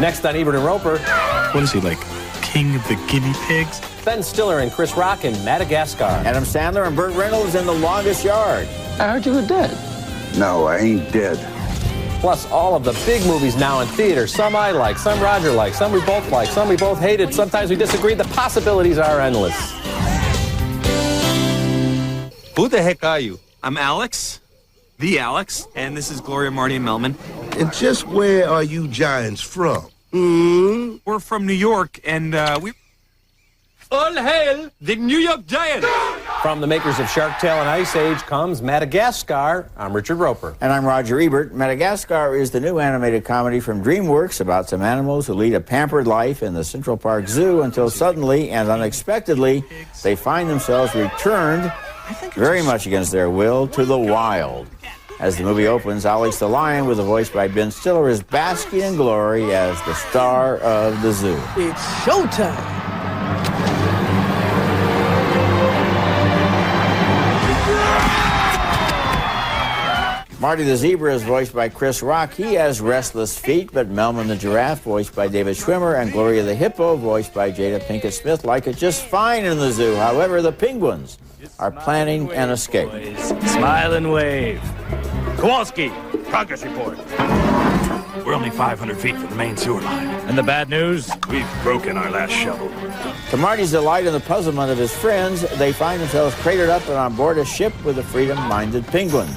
Next on Ebert and Roeper. What is he, like, king of the guinea pigs? Ben Stiller and Chris Rock in Madagascar. Adam Sandler and Burt Reynolds in The Longest Yard. I heard you were dead. No, I ain't dead. Plus all of the big movies now in theaters. Some I like, some Roger likes, some we both like, some we both hated. Sometimes we disagree. The possibilities are endless. Who the heck are you? I'm Alex, the Alex, and this is Gloria, Marty, and Melman. And just where are you giants from? We're from New York, and we... All hail the New York Giants! From the makers of Shark Tale and Ice Age comes Madagascar. I'm Richard Roeper. And I'm Roger Ebert. Madagascar is the new animated comedy from DreamWorks about some animals who lead a pampered life in the Central Park Zoo until suddenly and unexpectedly they find themselves returned, very much against their will, to the wild. As the movie opens, Alex the Lion, with a voice by Ben Stiller, is basking in glory as the star of the zoo. It's showtime! Marty the Zebra is voiced by Chris Rock. He has restless feet, but Melman the Giraffe, voiced by David Schwimmer, and Gloria the Hippo, voiced by Jada Pinkett Smith, like it just fine in the zoo. However, the penguins are planning an escape. Smile and wave. Kowalski, progress report. We're only 500 feet from the main sewer line. And the bad news? We've broken our last shovel. To Marty's delight and the puzzlement of his friends, they find themselves cratered up and on board a ship with the freedom-minded penguins.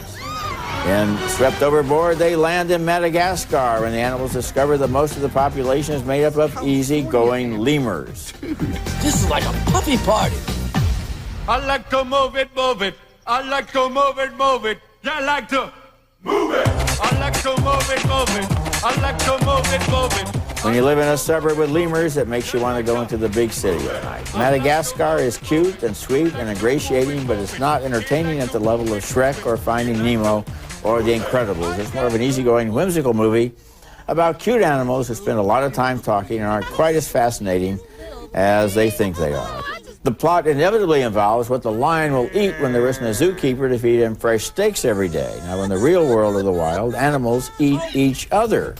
And swept overboard, they land in Madagascar, and the animals discover that most of the population is made up of easy-going lemurs. This is like a puppy party. I like to move it, move it. I like to move it, move it. Yeah, I like to move it. I like to move it, move it. I like to move it, move it. When you live in a suburb with lemurs, it makes you want to go into the big city at night. Madagascar is cute and sweet and ingratiating, but it's not entertaining at the level of Shrek or Finding Nemo or The Incredibles. It's more of an easygoing, whimsical movie about cute animals who spend a lot of time talking and aren't quite as fascinating as they think they are. The plot inevitably involves what the lion will eat when there isn't a zookeeper to feed him fresh steaks every day. Now, in the real world of the wild, animals eat each other.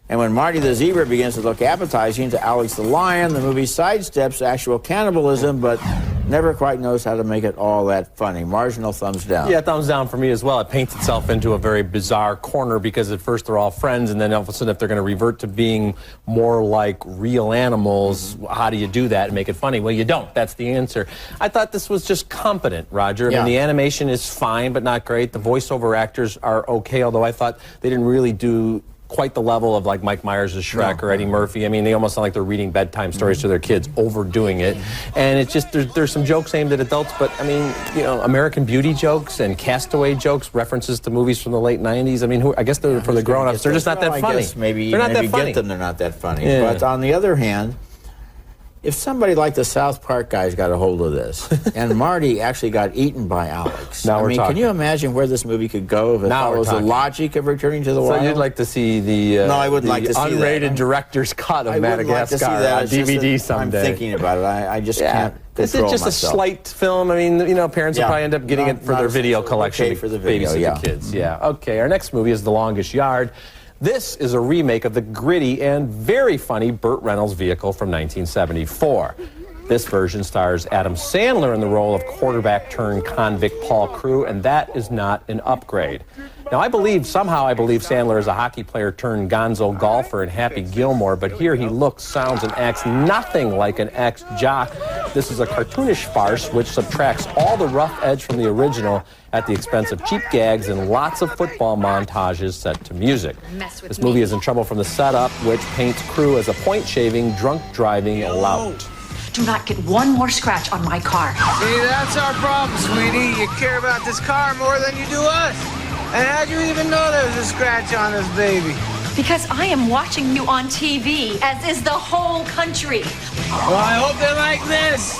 And when Marty the Zebra begins to look appetizing to Alex the Lion, the movie sidesteps actual cannibalism, but never quite knows how to make it all that funny. Marginal thumbs down. Yeah, thumbs down for me as well. It paints itself into a very bizarre corner because at first they're all friends, and then all of a sudden if they're going to revert to being more like real animals, how do you do that and make it funny? Well, you don't. That's the answer. I thought this was just competent, Roger. I mean, the animation is fine, but not great. The voiceover actors are okay, although I thought they didn't really do quite the level of like Mike Myers' Shrek or Eddie Murphy. I mean, they almost sound like they're reading bedtime stories to their kids, overdoing it. And it's just, there's some jokes aimed at adults, but I mean, you know, American Beauty jokes and Castaway jokes, references to movies from the late 90s. I mean, I guess they're for the grown-ups. They're just not that funny. I guess maybe they're not that funny. Get them, they're not that funny. Yeah. But on the other hand, if somebody like the South Park guys got a hold of this, and Marty actually got eaten by Alex, now I mean, can you imagine where this movie could go if it follows the logic of Returning to the Wild? So you'd like to see the no, I wouldn't like to see unrated director's cut of Madagascar on DVD someday. I'm thinking about it. I just can't control myself. It's just a slight film. I mean, you know, parents will probably end up getting it for their video collection. Okay for the video, babysit the kids. Yeah. Okay. Our next movie is The Longest Yard. This is a remake of the gritty and very funny Burt Reynolds vehicle from 1974. This version stars Adam Sandler in the role of quarterback-turned-convict Paul Crewe, and that is not an upgrade. Now, somehow I believe Sandler is a hockey player turned gonzo golfer in Happy Gilmore, but here he looks, sounds, and acts nothing like an ex-jock. This is a cartoonish farce which subtracts all the rough edge from the original at the expense of cheap gags and lots of football montages set to music. This movie is in trouble from the setup, which paints Crewe as a point-shaving, drunk-driving lout. Do not get one more scratch on my car. See, that's our problem, sweetie. You care about this car more than you do us. And how'd you even know there was a scratch on this baby? Because I am watching you on TV, as is the whole country. Well, I hope they like this.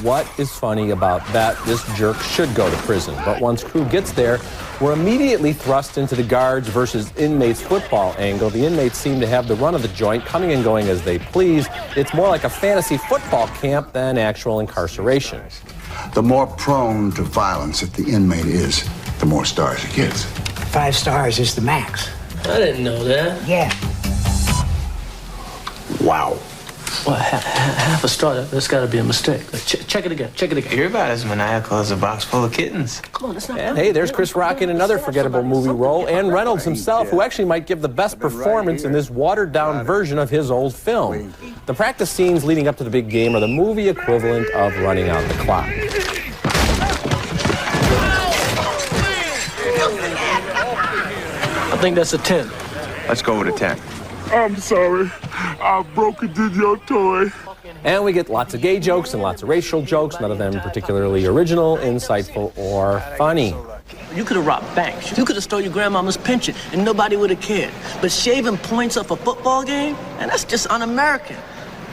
What is funny about that? This jerk should go to prison. But once Crewe gets there, we're immediately thrust into the guards versus inmates football angle. The inmates seem to have the run of the joint, coming and going as they please. It's more like a fantasy football camp than actual incarceration. The more prone to violence that the inmate is, the more stars he gets. 5 stars is the max. I didn't know that. Yeah. Wow. Well, half a star, that's got to be a mistake. Check it again, check it again. You're about as maniacal as a box full of kittens. Come on, that's not... And hey, there's Chris Rock in another forgettable movie role, and Reynolds himself, who actually might give the best performance in this watered-down version of his old film. The practice scenes leading up to the big game are the movie equivalent of running out the clock. I think that's a 10. Let's go with a 10. I'm sorry. I broke into your toy. And we get lots of gay jokes and lots of racial jokes, none of them particularly original, insightful, or funny. You could have robbed banks. You could have stole your grandmama's pension, and nobody would have cared. But shaving points off a football game, and that's just un-American.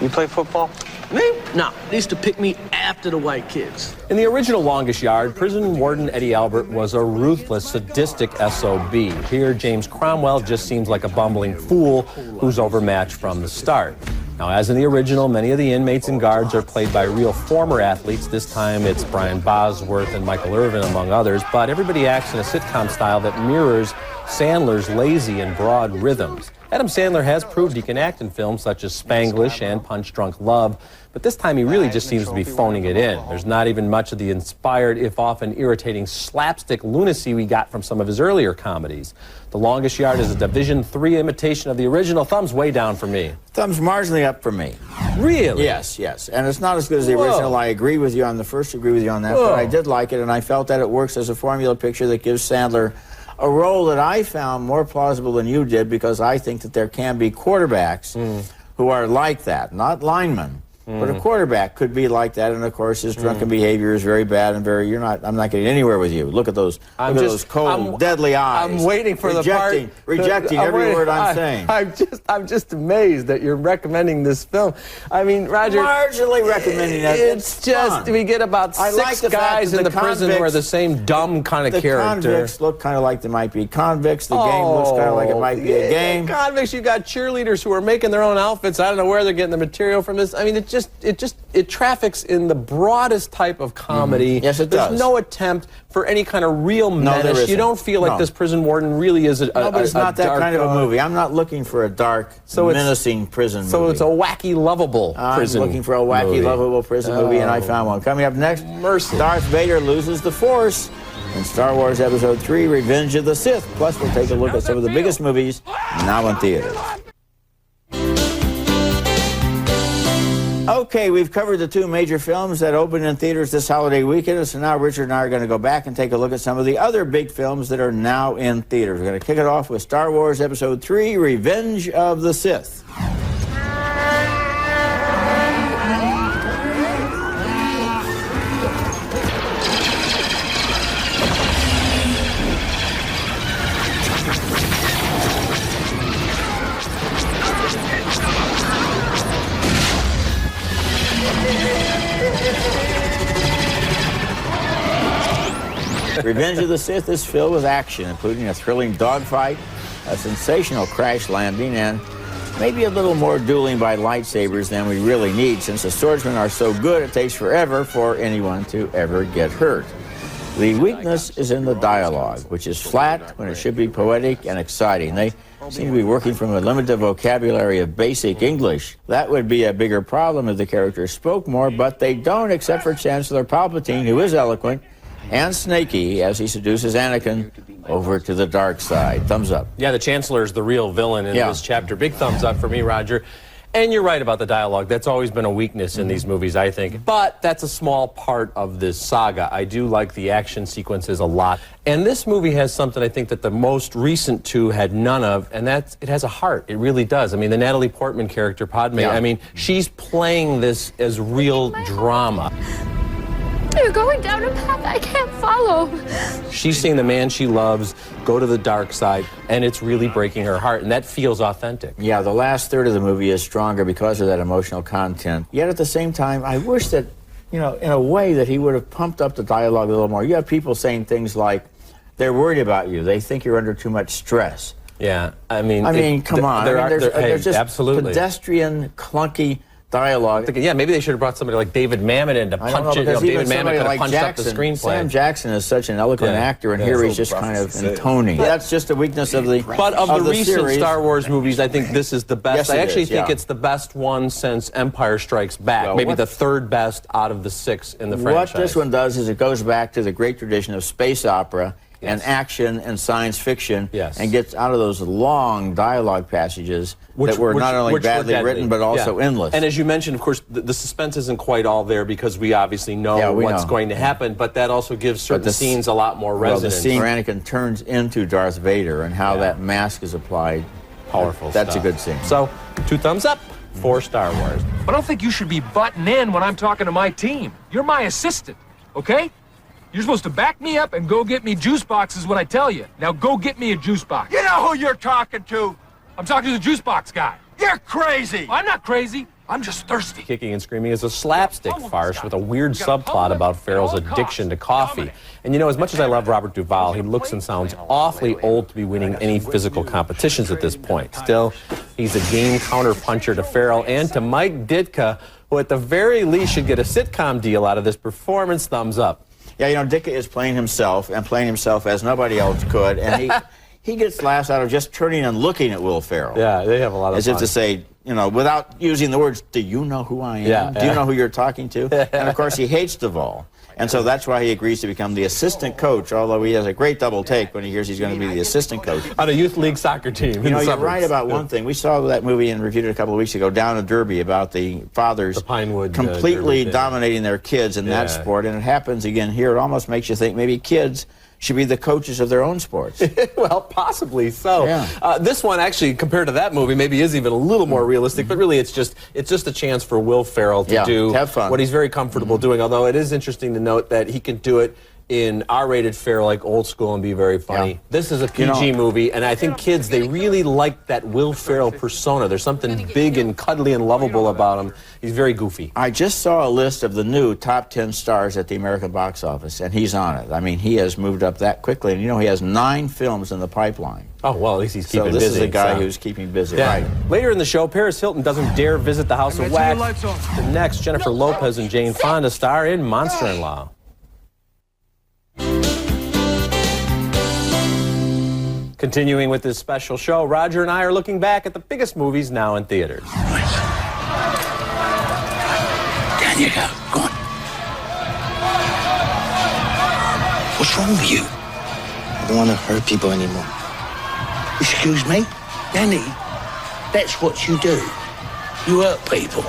You play football? Me? No, they used to pick me after the white kids. In the original Longest Yard, prison warden Eddie Albert was a ruthless, sadistic SOB. Here, James Cromwell just seems like a bumbling fool who's overmatched from the start. Now, as in the original, many of the inmates and guards are played by real former athletes. This time it's Brian Bosworth and Michael Irvin, among others, but everybody acts in a sitcom style that mirrors Sandler's lazy and broad rhythms. Adam Sandler has proved he can act in films such as Spanglish and Punch Drunk Love, but this time he really just seems to be phoning it in. There's not even much of the inspired, if often irritating, slapstick lunacy we got from some of his earlier comedies. The Longest Yard is a Division III imitation of the original. Thumbs way down for me. Thumbs marginally up for me. Really? Yes, yes. And it's not as good as the original. I agree with you on the first, agree with you on that, but I did like it, and I felt that it works as a formula picture that gives Sandler a role that I found more plausible than you did, because I think that there can be quarterbacks who are like that, not linemen. But a quarterback could be like that, and of course his drunken behavior is very bad and very. I'm not getting anywhere with you. Look at those. Look at those cold, deadly eyes. I'm waiting for rejecting every word I'm saying. I'm just amazed that you're recommending this film. I mean, Roger. Marginally recommending that. It's just fun. We get about six guys in the prison who are the same dumb kind of character. The convicts look kind of like they might be convicts. The game looks kind of like it might be a game. Convicts. You got cheerleaders who are making their own outfits. I don't know where they're getting the material from this. I mean, it traffics in the broadest type of comedy. Yes, it does. There's no attempt for any kind of real menace. You don't feel like this prison warden really is No, but it's not that kind of a movie. I'm not looking for a dark, menacing prison movie. So it's a wacky, lovable prison I'm looking for a wacky, lovable prison movie, and I found one. Coming up next, Darth Vader loses the Force in Star Wars Episode 3, Revenge of the Sith. Plus, we'll take a look at some of the biggest movies now in theaters. Okay, we've covered the 2 major films that opened in theaters this holiday weekend, so now Richard and I are going to go back and take a look at some of the other big films that are now in theaters. We're going to kick it off with Star Wars Episode 3, Revenge of the Sith. Revenge of the Sith is filled with action, including a thrilling dogfight, a sensational crash landing, and maybe a little more dueling by lightsabers than we really need, since the swordsmen are so good it takes forever for anyone to ever get hurt. The weakness is in the dialogue, which is flat when it should be poetic and exciting. They seem to be working from a limited vocabulary of basic English. That would be a bigger problem if the characters spoke more, but they don't, except for Chancellor Palpatine, who is eloquent and snaky as he seduces Anakin over to the dark side. Thumbs up. Yeah, the Chancellor is the real villain in this chapter. Big thumbs up for me, Roger. And you're right about the dialogue. That's always been a weakness in these movies, I think. But that's a small part of this saga. I do like the action sequences a lot. And this movie has something I think that the most recent 2 had none of, and that's it has a heart. It really does. I mean, the Natalie Portman character, Padme, I mean, she's playing this as real drama. You're going down a path I can't follow. She's seeing the man she loves go to the dark side, and it's really breaking her heart, and that feels authentic. Yeah, the last third of the movie is stronger because of that emotional content. Yet at the same time, I wish that, in a way that he would have pumped up the dialogue a little more. You have people saying things like, they're worried about you. They think you're under too much stress. Yeah, I mean, come on. There's just absolutely pedestrian, clunky dialogue. Thinking, yeah, maybe they should have brought somebody like David Mamet in to punch it. David Mamet could have punched up the screenplay. Sam Jackson is such an eloquent actor, and here he's just kind of intoning. That's just a weakness of the But of the recent series. Star Wars movies, I think this is the best. Yes, I actually is, think yeah. it's the best one since Empire Strikes Back. Well, maybe the third best out of the 6 in the franchise. What this one does is it goes back to the great tradition of space opera and action and science fiction, and gets out of those long dialogue passages that were not only badly written but also endless. And as you mentioned, of course, the suspense isn't quite all there because we obviously know what's going to happen, but that also gives certain scenes a lot more resonance. Well, the scene where Anakin turns into Darth Vader and how that mask is applied, powerful that's stuff. a good scene. So, 2 thumbs up for Star Wars. I don't think you should be butting in when I'm talking to my team. You're my assistant, okay? You're supposed to back me up and go get me juice boxes when I tell you. Now go get me a juice box. You know who you're talking to? I'm talking to the juice box guy. You're crazy. I'm not crazy. I'm just thirsty. Kicking and Screaming is a slapstick farce with a weird subplot about Farrell's addiction to coffee. And you know, as much as I love Robert Duvall, he looks and sounds awfully old to be winning any physical competitions at this point. Still, he's a game counter-puncher to Farrell and to Mike Ditka, who at the very least should get a sitcom deal out of this performance. Thumbs up. Yeah, you know, Ditka is playing himself, and playing himself as nobody else could, and he gets laughs out of just turning and looking at Will Ferrell. Yeah, they have a lot of fun. As if to say, you know, without using the words, do you know who I am? Yeah, do you know who you're talking to? And, of course, he hates Duvall. And so that's why he agrees to become the assistant coach, although he has a great double take when he hears he's going to be the assistant coach. On a youth league soccer team. You know, you're right about one thing. We saw that movie and reviewed it a couple of weeks ago, Down in Derby, about the fathers completely dominating their kids in that sport. And it happens again here. It almost makes you think maybe kids should be the coaches of their own sports. Well, possibly so. Yeah. This one actually, compared to that movie, maybe is even a little more realistic, but really it's just a chance for Will Ferrell to do have fun. What he's very comfortable doing, although it is interesting to note that he can do it in R-rated fare like Old School and be very funny. Yeah. This is a PG movie, and I think kids, they really like that Will Ferrell persona. There's something big and cuddly and lovable about him. He's very goofy. I just saw a list of the new top 10 stars at the American box office, and he's on it. I mean, he has moved up that quickly, and you know, he has 9 films in the pipeline. Oh, well, at least he's keeping busy. So this is a guy who's keeping busy, right? Later in the show, Paris Hilton doesn't dare visit the House of Wax. The next, Jennifer Lopez and Jane Fonda star in Monster-in-Law. Continuing with this special show, Roger and I are looking back at the biggest movies now in theaters. Down you go. Go on. What's wrong with you? I don't want to hurt people anymore. Excuse me? Danny, that's what you do. You hurt people.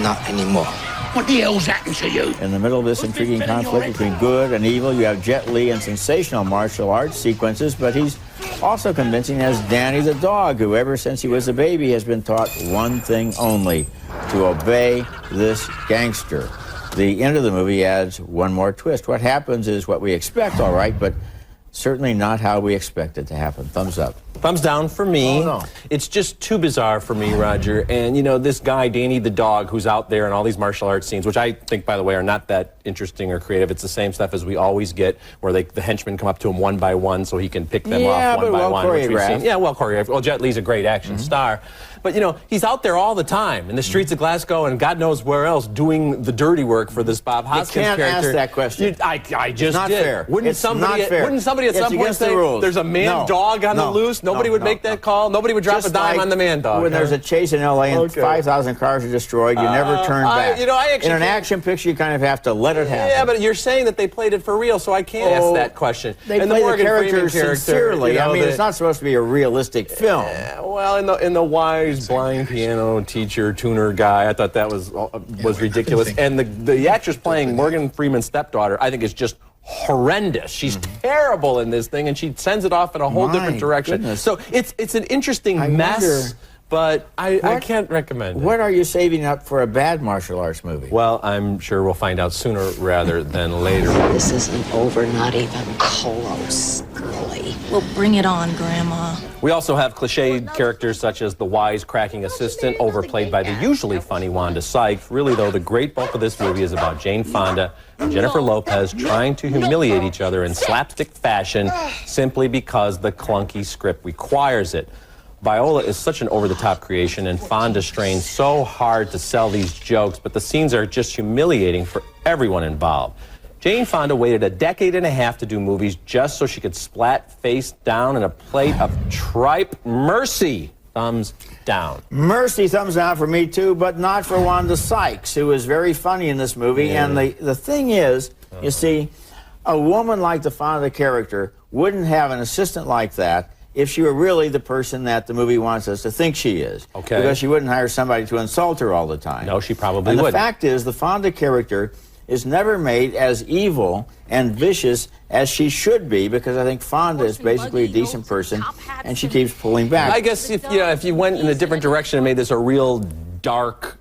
Not anymore. What the hell's happened to you? In the middle of this intriguing conflict between good and evil, you have Jet Li and sensational martial arts sequences, but he's also convincing as Danny the dog, who ever since he was a baby has been taught one thing only, to obey this gangster. The end of the movie adds one more twist. What happens is what we expect, all right, but certainly not how we expect it to happen. Thumbs up. Thumbs down for me. Oh, no. It's just too bizarre for me, Roger. And, you know, this guy, Danny the dog, who's out there in all these martial arts scenes, which I think, by the way, are not that interesting or creative. It's the same stuff as we always get, where the henchmen come up to him one by one so he can pick them off one by one. Yeah, well choreographed. Well, Jet Li's a great action star. But, you know, he's out there all the time in the streets of Glasgow and God knows where else doing the dirty work for this Bob Hoskins character. You can't ask that question. I just not did. Fair. Wouldn't somebody at some point say there's a man dog on the loose? Nobody would make that call. Nobody would drop a dime on the man dog. When there's a chase in L.A. and 5,000 cars are destroyed, you never turn back. You know, I actually in an action picture, you kind of have to let it happen. Yeah, but you're saying that they played it for real, so I can't ask that question. They play the character sincerely. You know, I mean, it's not supposed to be a realistic film. Well, in the wise blind piano teacher tuner guy, I thought that was ridiculous. And the actress playing Morgan Freeman's stepdaughter, I think, is just horrendous. She's terrible in this thing, and she sends it off in a whole different direction. Goodness. So it's an interesting mess, but I can't recommend it. What are you saving up for a bad martial arts movie? Well, I'm sure we'll find out sooner rather than later. This isn't over, not even close, girly. Well, bring it on, Grandma. We also have cliched characters such as the wise-cracking assistant, overplayed by the usually funny Wanda Sykes. Really, though, the great bulk of this movie is about Jane Fonda and Jennifer Lopez trying to humiliate each other in slapstick fashion simply because the clunky script requires it. Viola is such an over-the-top creation, and Fonda strains so hard to sell these jokes, but the scenes are just humiliating for everyone involved. Jane Fonda waited a decade and a half to do movies just so she could splat face down in a plate of tripe. Mercy! Thumbs down. Mercy, thumbs down for me too, but not for Wanda Sykes, who was very funny in this movie. Yeah. And the thing is, you see, a woman like the Fonda character wouldn't have an assistant like that if she were really the person that the movie wants us to think she is. Okay. Because she wouldn't hire somebody to insult her all the time. No, she probably and wouldn't. The fact is, the Fonda character is never made as evil and vicious as she should be, because I think Fonda is basically a decent person, and she keeps pulling back. I guess if you went in a different direction and made this a real dark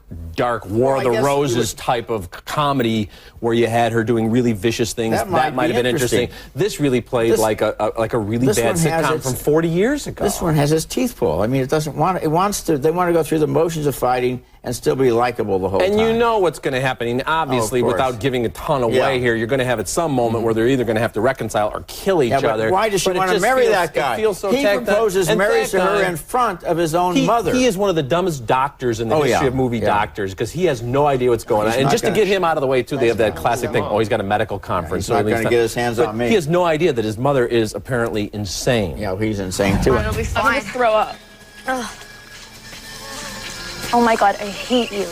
War of the Roses type of comedy where you had her doing really vicious things, that might have been interesting. This really played like a really bad sitcom from 40 years ago. This one has its teeth pulled. I mean, they want to go through the motions of fighting and still be likable the whole time. And you know what's going to happen. And obviously, without giving a ton away here, you're going to have at some moment where they're either going to have to reconcile or kill each other. Why does she want to marry that guy? It feels so he proposes marriage to her in front of his own mother. He is one of the dumbest doctors in the history of movie doctors, because he has no idea what's going on. And just to get him out of the way, too, they have that classic thing, he's got a medical conference. He's not going to get his hands on me. He has no idea that his mother is apparently insane. Yeah, he's insane, too. It'll be fine. I'm going to throw up. Ugh. Oh, my God, I hate you.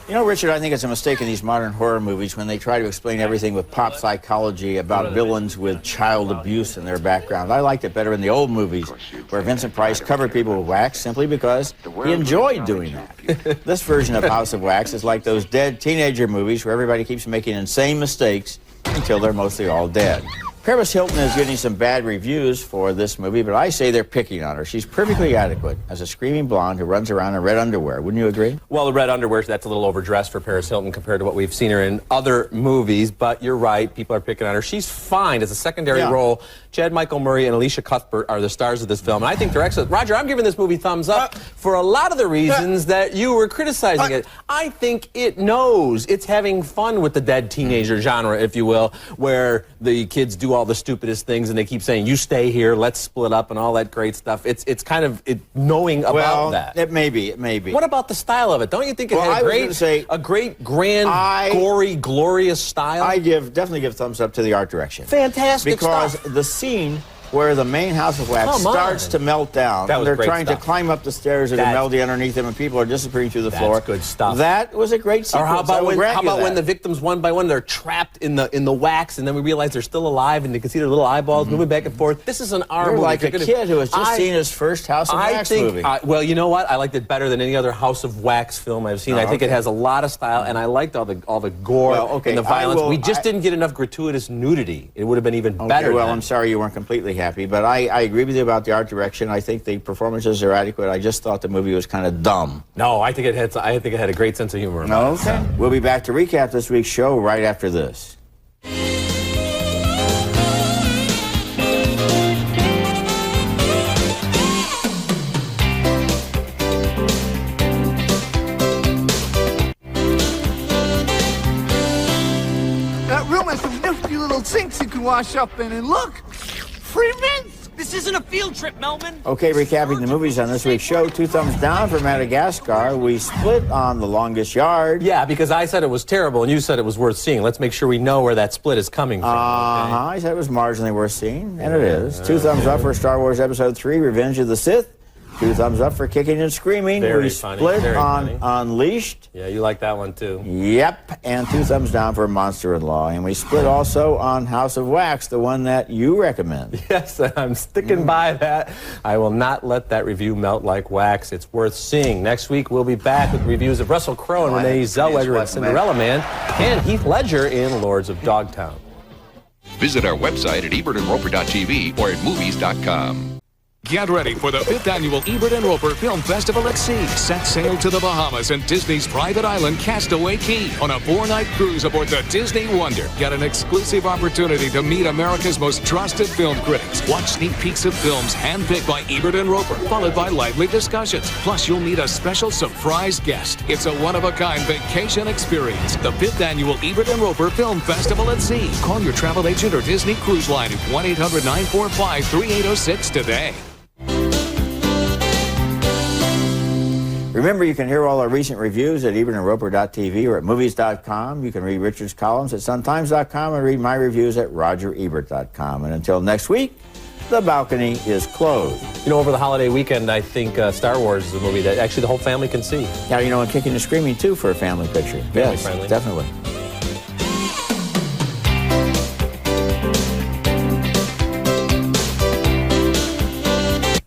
You know, Richard, I think it's a mistake in these modern horror movies when they try to explain everything with pop psychology about villains with child abuse in their background. I liked it better in the old movies, where Vincent Price covered people with wax simply because he enjoyed doing that. This version of House of Wax is like those dead teenager movies where everybody keeps making insane mistakes until they're mostly all dead. Paris Hilton is getting some bad reviews for this movie, but I say they're picking on her. She's perfectly adequate as a screaming blonde who runs around in red underwear. Wouldn't you agree? Well, the red underwear, that's a little overdressed for Paris Hilton compared to what we've seen her in other movies, but you're right, people are picking on her. She's fine as a secondary role. Chad Michael Murray and Alicia Cuthbert are the stars of this film, and I think they're excellent. Roger, I'm giving this movie thumbs up for a lot of the reasons that you were criticizing it. I think it knows it's having fun with the dead teenager genre, if you will, where the kids do all the stupidest things and they keep saying, you stay here, let's split up, and all that great stuff. It's kind of knowing about that. It may be. What about the style of it? Don't you think it had a great, grand, gory, glorious style? I definitely give thumbs up to the art direction. Fantastic because stuff. The scene where the main House of Wax starts to melt down, and they're trying to climb up the stairs that are melty underneath them, and people are disappearing through the floor. That's good stuff. That was a great sequence. Or how about when the victims one by one they're trapped in the wax, and then we realize they're still alive, and you can see their little eyeballs moving back and forth. This is an R movie. Like a kid who has just seen his first House of Wax movie. Well, you know what? I liked it better than any other House of Wax film I've seen. I think it has a lot of style, and I liked all the gore and the violence. We just didn't get enough gratuitous nudity. It would have been even better. Well, I'm sorry you weren't completely happy, but I agree with you about the art direction. I think the performances are adequate. I just thought the movie was kind of dumb. No, I think it had a great sense of humor. Okay. We'll be back to recap this week's show right after this. That room has some nifty little sinks you can wash up in, and look, free mints. This isn't a field trip, Melvin. Okay, recapping the movies on this week's show. 2 thumbs down for Madagascar. We split on The Longest Yard. Yeah, because I said it was terrible and you said it was worth seeing. Let's make sure we know where that split is coming from. I said it was marginally worth seeing, and it is. 2 thumbs up for Star Wars Episode 3, Revenge of the Sith. 2 thumbs up for Kicking and Screaming. Very funny. Very split on funny. Unleashed. Yeah, you like that one too. Yep, and 2 thumbs down for Monster-in-Law. And we split also on House of Wax, the one that you recommend. Yes, I'm sticking by that. I will not let that review melt like wax. It's worth seeing. Next week, we'll be back with reviews of Russell Crowe and Renee Zellweger in Cinderella Man, and Heath Ledger in Lords of Dogtown. Visit our website at ebertandroper.tv or at movies.com. Get ready for the 5th annual Ebert and Roeper Film Festival at Sea. Set sail to the Bahamas and Disney's private island, Castaway Cay, on a 4-night cruise aboard the Disney Wonder. Get an exclusive opportunity to meet America's most trusted film critics. Watch sneak peeks of films handpicked by Ebert and Roeper, followed by lively discussions. Plus, you'll meet a special surprise guest. It's a one-of-a-kind vacation experience. The 5th annual Ebert and Roeper Film Festival at Sea. Call your travel agent or Disney Cruise Line at 1-800-945-3806 today. Remember, you can hear all our recent reviews at ebertandroper.tv or at movies.com. You can read Richard's columns at suntimes.com and read my reviews at rogerebert.com. And until next week, the balcony is closed. You know, over the holiday weekend, I think Star Wars is a movie that actually the whole family can see. Yeah, you know, and Kicking and Screaming, too, for a family picture. Family friendly. Definitely.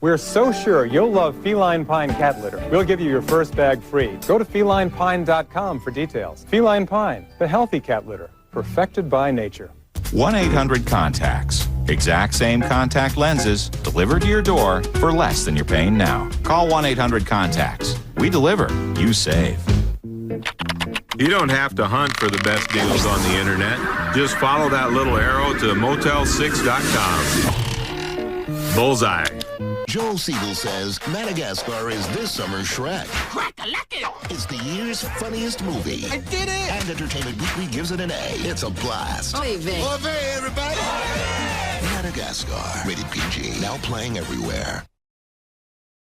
We're so sure you'll love Feline Pine cat litter. We'll give you your first bag free. Go to felinepine.com for details. Feline Pine, the healthy cat litter, perfected by nature. 1-800-CONTACTS. Exact same contact lenses delivered to your door for less than you're paying now. Call 1-800-CONTACTS. We deliver, you save. You don't have to hunt for the best deals on the internet. Just follow that little arrow to motel6.com. Bullseye. Joel Siegel says Madagascar is this summer's Shrek. It's the year's funniest movie. I did it! And Entertainment Weekly gives it an A. It's a blast. Oy vey. Oy vey, everybody! Madagascar. Rated PG. Now playing everywhere.